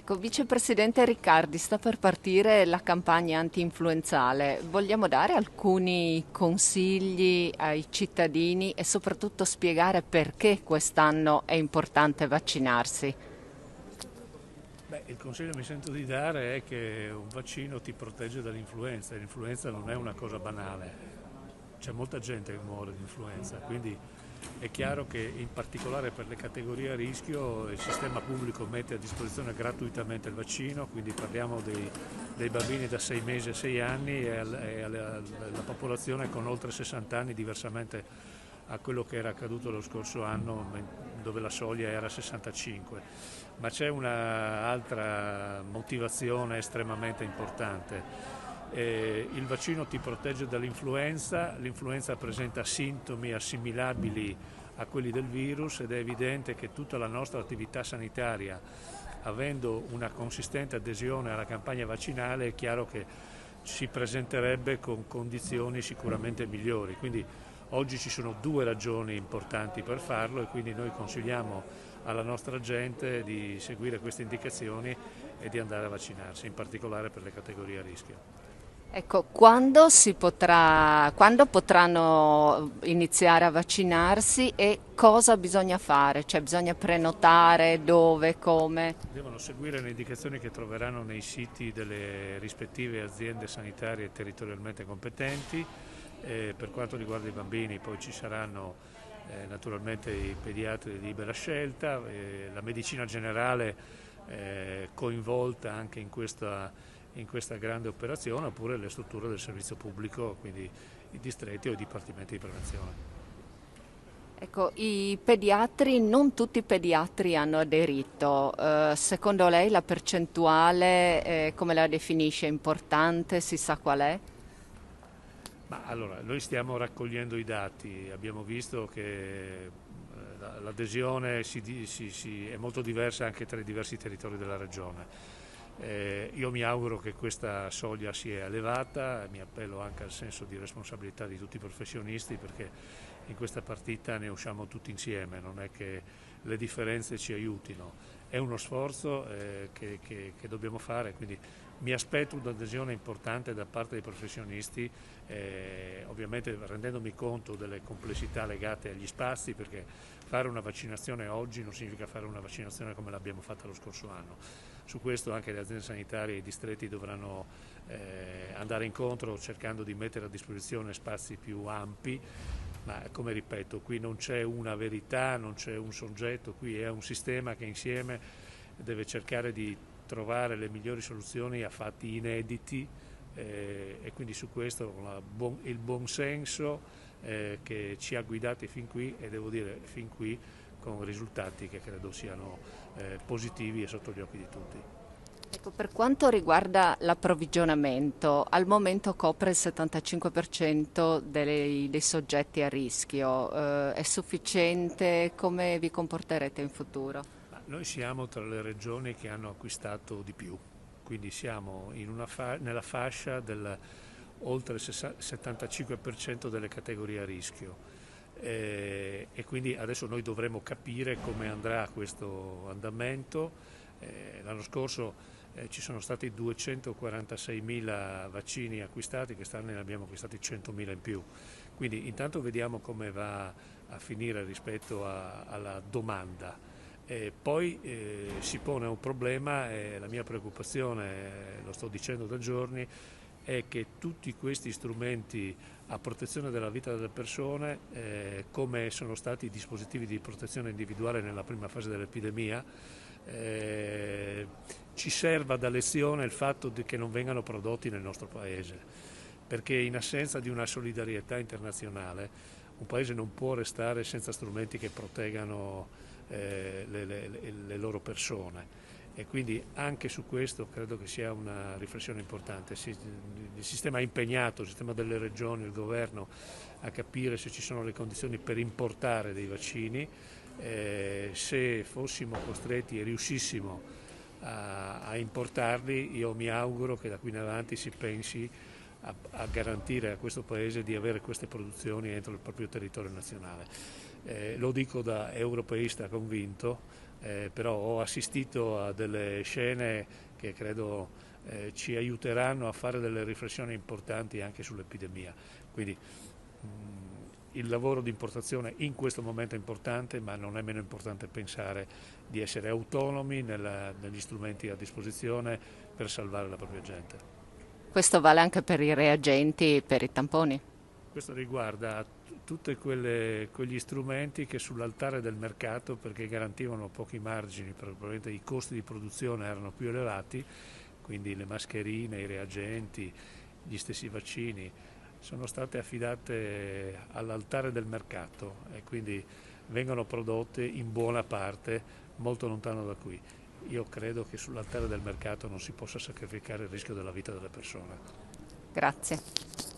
Ecco, Vicepresidente Riccardi, sta per partire la campagna anti-influenzale. Vogliamo dare alcuni consigli ai cittadini e soprattutto spiegare perché quest'anno è importante vaccinarsi? Beh, il consiglio che mi sento di dare è che un vaccino ti protegge dall'influenza. L'influenza non è una cosa banale, c'è molta gente che muore di influenza, quindi è chiaro che in particolare per le categorie a rischio il sistema pubblico mette a disposizione gratuitamente il vaccino, quindi parliamo dei bambini da 6 mesi a 6 anni alla popolazione con oltre 60 anni, diversamente a quello che era accaduto lo scorso anno dove la soglia era 65. Ma c'è un'altra motivazione estremamente importante. Il vaccino ti protegge dall'influenza, l'influenza presenta sintomi assimilabili a quelli del virus ed è evidente che tutta la nostra attività sanitaria, avendo una consistente adesione alla campagna vaccinale, è chiaro che si presenterebbe con condizioni sicuramente migliori. Quindi oggi ci sono due ragioni importanti per farlo e quindi noi consigliamo alla nostra gente di seguire queste indicazioni e di andare a vaccinarsi, in particolare per le categorie a rischio. Ecco, quando potranno iniziare a vaccinarsi e cosa bisogna fare? Cioè bisogna prenotare dove, come? Devono seguire le indicazioni che troveranno nei siti delle rispettive aziende sanitarie territorialmente competenti. Per quanto riguarda i bambini poi ci saranno naturalmente i pediatri di libera scelta, la medicina generale coinvolta anche in questa grande operazione, oppure le strutture del servizio pubblico, quindi i distretti o i dipartimenti di prevenzione. Ecco, i pediatri, non tutti i pediatri hanno aderito. Secondo lei la percentuale, come la definisce? Importante? Si sa qual è? Ma allora, noi stiamo raccogliendo i dati, abbiamo visto che l'adesione è molto diversa anche tra i diversi territori della regione. Io mi auguro che questa soglia sia elevata, mi appello anche al senso di responsabilità di tutti i professionisti perché in questa partita ne usciamo tutti insieme, non è che le differenze ci aiutino, è uno sforzo che dobbiamo fare, quindi mi aspetto un'adesione importante da parte dei professionisti, ovviamente rendendomi conto delle complessità legate agli spazi, perché fare una vaccinazione oggi non significa fare una vaccinazione come l'abbiamo fatta lo scorso anno. Su questo anche le aziende sanitarie e i distretti dovranno andare incontro cercando di mettere a disposizione spazi più ampi, ma come ripeto, qui non c'è una verità, non c'è un soggetto, qui è un sistema che insieme deve cercare di trovare le migliori soluzioni a fatti inediti e quindi su questo il buon senso che ci ha guidati fin qui e devo dire fin qui con risultati che credo siano positivi e sotto gli occhi di tutti. Ecco, per quanto riguarda l'approvvigionamento, al momento copre il 75% dei soggetti a rischio. È sufficiente? Come vi comporterete in futuro? Ma noi siamo tra le regioni che hanno acquistato di più, quindi siamo nella fascia del oltre il 75% delle categorie a rischio. E quindi adesso noi dovremo capire come andrà questo andamento. L'anno scorso ci sono stati 246.000 vaccini acquistati, quest'anno ne abbiamo acquistati 100.000 in più. Quindi intanto vediamo come va a finire rispetto alla domanda. Poi si pone un problema e la mia preoccupazione, lo sto dicendo da giorni, è che tutti questi strumenti a protezione della vita delle persone, come sono stati i dispositivi di protezione individuale nella prima fase dell'epidemia, ci serva da lezione il fatto che non vengano prodotti nel nostro Paese, perché in assenza di una solidarietà internazionale un Paese non può restare senza strumenti che proteggano le loro persone. E quindi anche su questo credo che sia una riflessione importante. Il sistema è impegnato, il sistema delle regioni, il governo, a capire se ci sono le condizioni per importare dei vaccini. Se fossimo costretti e riuscissimo a importarli, io mi auguro che da qui in avanti si pensi a garantire a questo Paese di avere queste produzioni entro il proprio territorio nazionale. Lo dico da europeista convinto, però ho assistito a delle scene che credo ci aiuteranno a fare delle riflessioni importanti anche sull'epidemia. Quindi il lavoro di importazione in questo momento è importante, ma non è meno importante pensare di essere autonomi negli strumenti a disposizione per salvare la propria gente. Questo vale anche per i reagenti, per i tamponi. Questo riguarda tutti quegli strumenti che sull'altare del mercato, perché garantivano pochi margini, probabilmente i costi di produzione erano più elevati, quindi le mascherine, i reagenti, gli stessi vaccini, sono state affidate all'altare del mercato e quindi vengono prodotte in buona parte molto lontano da qui. Io credo che sull'altare del mercato non si possa sacrificare il rischio della vita delle persone. Grazie.